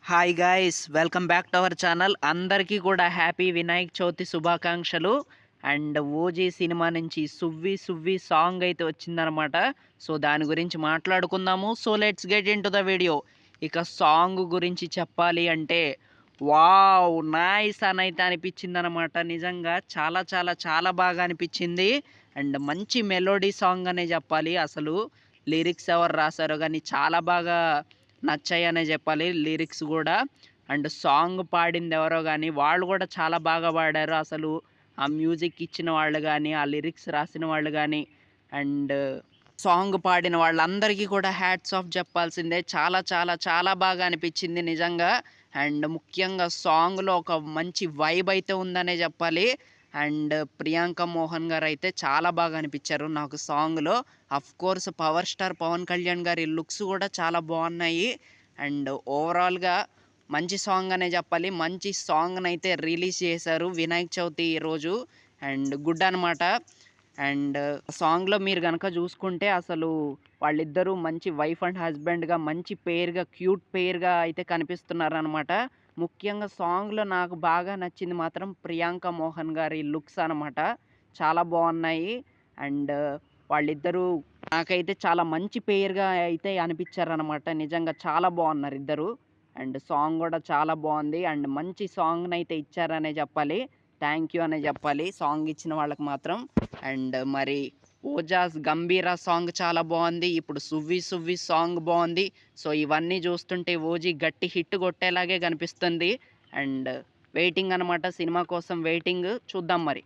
Hi guys, welcome back to our channel. అందరికీ కూడా happy Vinayaka Chavithi శుభాకాంక్షలు. అండ్ ఓజీ సినిమా నుంచి సువ్వి సువ్వి సాంగ్ అయితే వచ్చిందనమాట. సో దాని గురించి మాట్లాడుకుందాము. So let's get in to the video. ఇక సాంగ్ గురించి చెప్పాలి అంటే వావ్ నైస్ అని అయితే అనిపించింది అనమాట. నిజంగా చాలా చాలా చాలా బాగా అనిపించింది. అండ్ మంచి మెలోడీ సాంగ్ అనే చెప్పాలి. అసలు లిరిక్స్ ఎవరు రాశారో కానీ చాలా బాగా నచ్చాయనే చెప్పాలి లిరిక్స్ కూడా. అండ్ సాంగ్ పాడింది ఎవరో కానీ వాళ్ళు కూడా చాలా బాగా పాడారు. అసలు ఆ మ్యూజిక్ ఇచ్చిన వాళ్ళు కానీ, ఆ లిరిక్స్ రాసిన వాళ్ళు కానీ, అండ్ సాంగ్ పాడిన వాళ్ళందరికీ కూడా హ్యాట్స్ ఆఫ్ చెప్పాల్సిందే. చాలా చాలా చాలా బాగా అనిపించింది నిజంగా. అండ్ ముఖ్యంగా సాంగ్లో ఒక మంచి వైబ్ అయితే ఉందనే చెప్పాలి. అండ్ ప్రియాంక మోహన్ గారు అయితే చాలా బాగా అనిపించారు నాకు సాంగ్లో. Of course power star Pawan Kalyan గారి లుక్స్ కూడా చాలా బాగున్నాయి. అండ్ ఓవరాల్గా మంచి సాంగ్ అనే చెప్పాలి. మంచి సాంగ్ని అయితే రిలీజ్ చేశారు వినాయక చవితి రోజు. అండ్ గుడ్ అనమాట. అండ్ సాంగ్లో మీరు కనుక చూసుకుంటే అసలు వాళ్ళిద్దరూ మంచి వైఫ్ అండ్ హస్బెండ్గా మంచి పేరుగా క్యూట్ పేరుగా అయితే కనిపిస్తున్నారు అనమాట. ముఖ్యంగా సాంగ్లో నాకు బాగా నచ్చింది మాత్రం ప్రియాంక మోహన్ గారి లుక్స్ అనమాట. చాలా బాగున్నాయి. అండ్ వాళ్ళిద్దరూ నాకైతే చాలా మంచి పేరుగా అయితే అనిపించారనమాట. నిజంగా చాలా బాగున్నారు ఇద్దరు. అండ్ సాంగ్ కూడా చాలా బాగుంది. అండ్ మంచి సాంగ్ని అయితే ఇచ్చారనే చెప్పాలి. థ్యాంక్ యూ అనే చెప్పాలి సాంగ్ ఇచ్చిన వాళ్ళకి మాత్రం. అండ్ మరి ఓజాస్ గంభీర సాంగ్ చాలా బాగుంది. ఇప్పుడు సువ్వి సువ్వి సాంగ్ బాగుంది. సో ఇవన్నీ చూస్తుంటే ఓజీ గట్టి హిట్ కొట్టేలాగే కనిపిస్తుంది. అండ్ వెయిటింగ్ అనమాట, సినిమా కోసం వెయిటింగ్. చూద్దాం మరి.